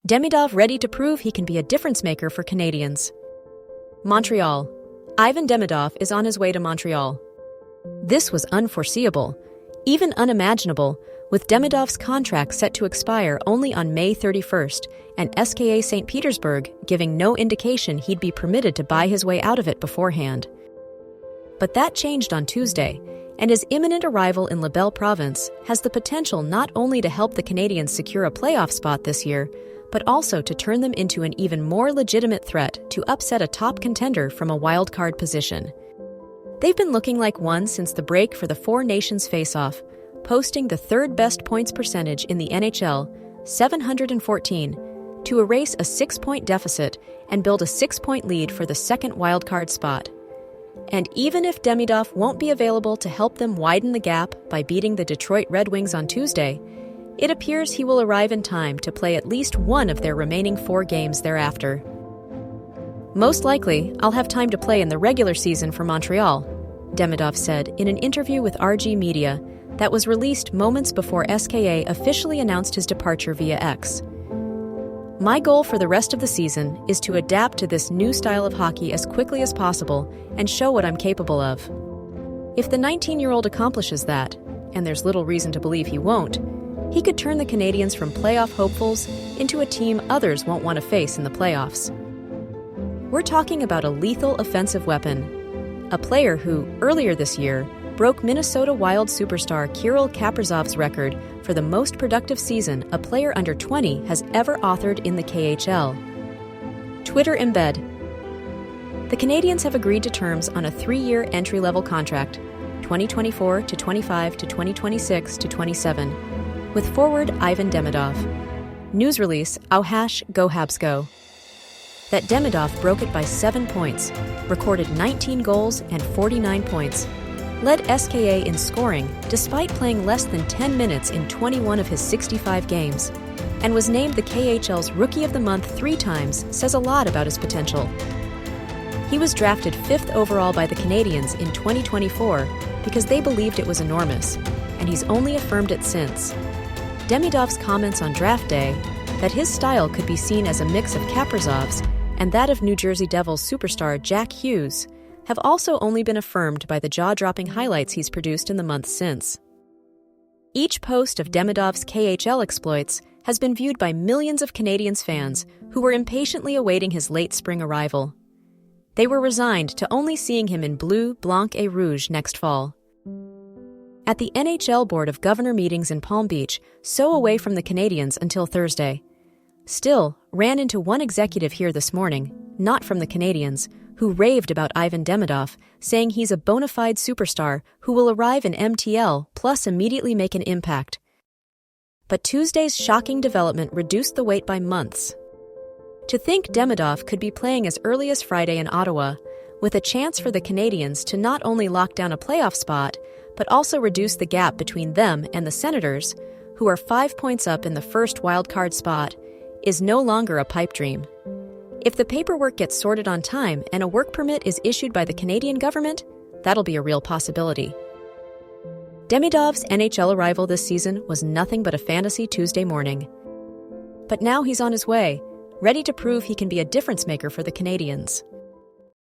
Demidov ready to prove he can be a difference maker for Canadians. Montreal. Ivan Demidov is on his way to Montreal. This was unforeseeable, even unimaginable, with Demidov's contract set to expire only on May 31st and SKA St. Petersburg giving no indication he'd be permitted to buy his way out of it beforehand. But that changed on Tuesday, and his imminent arrival in Labelle province has the potential not only to help the Canadians secure a playoff spot this year, but also to turn them into an even more legitimate threat to upset a top contender from a wildcard position. They've been looking like one since the break for the Four Nations face-off, posting the third-best points percentage in the NHL, 714, to erase a 6-point deficit and build a 6-point lead for the second wildcard spot. And even if Demidov won't be available to help them widen the gap by beating the Detroit Red Wings on Tuesday, it appears he will arrive in time to play at least one of their remaining 4 games thereafter. Most likely, I'll have time to play in the regular season for Montreal, Demidov said in an interview with RG Media that was released moments before SKA officially announced his departure via X. My goal for the rest of the season is to adapt to this new style of hockey as quickly as possible and show what I'm capable of. If the 19-year-old accomplishes that, and there's little reason to believe he won't, he could turn the Canadians from playoff hopefuls into a team others won't want to face in the playoffs. We're talking about a lethal offensive weapon, a player who, earlier this year, broke Minnesota Wild superstar Kirill Kaprizov's record for the most productive season a player under 20 has ever authored in the KHL. Twitter embed. The Canadians have agreed to terms on a 3-year entry-level contract, 2024 to 25 to 2026 to 27, with forward Ivan Demidov. News release, Go Habs Go. That Demidov broke it by 7 points, recorded 19 goals and 49 points, led SKA in scoring despite playing less than 10 minutes in 21 of his 65 games, and was named the KHL's Rookie of the Month 3 times says a lot about his potential. He was drafted 5th overall by the Canadians in 2024 because they believed it was enormous, and he's only affirmed it since. Demidov's comments on draft day, that his style could be seen as a mix of Kaprizov's and that of New Jersey Devils superstar Jack Hughes, have also only been affirmed by the jaw-dropping highlights he's produced in the months since. Each post of Demidov's KHL exploits has been viewed by millions of Canadians fans who were impatiently awaiting his late spring arrival. They were resigned to only seeing him in blue, blanc et rouge next fall. At the NHL Board of Governor meetings in Palm Beach, so away from the Canadians until Thursday. Still, ran into one executive here this morning, not from the Canadians, who raved about Ivan Demidov, saying he's a bona fide superstar who will arrive in MTL plus immediately make an impact. But Tuesday's shocking development reduced the wait by months. To think Demidov could be playing as early as Friday in Ottawa, with a chance for the Canadians to not only lock down a playoff spot, but also reduce the gap between them and the Senators, who are 5 points up in the first wildcard spot, is no longer a pipe dream. If the paperwork gets sorted on time and a work permit is issued by the Canadian government, that'll be a real possibility. Demidov's NHL arrival this season was nothing but a fantasy Tuesday morning. But now he's on his way, ready to prove he can be a difference maker for the Canadians.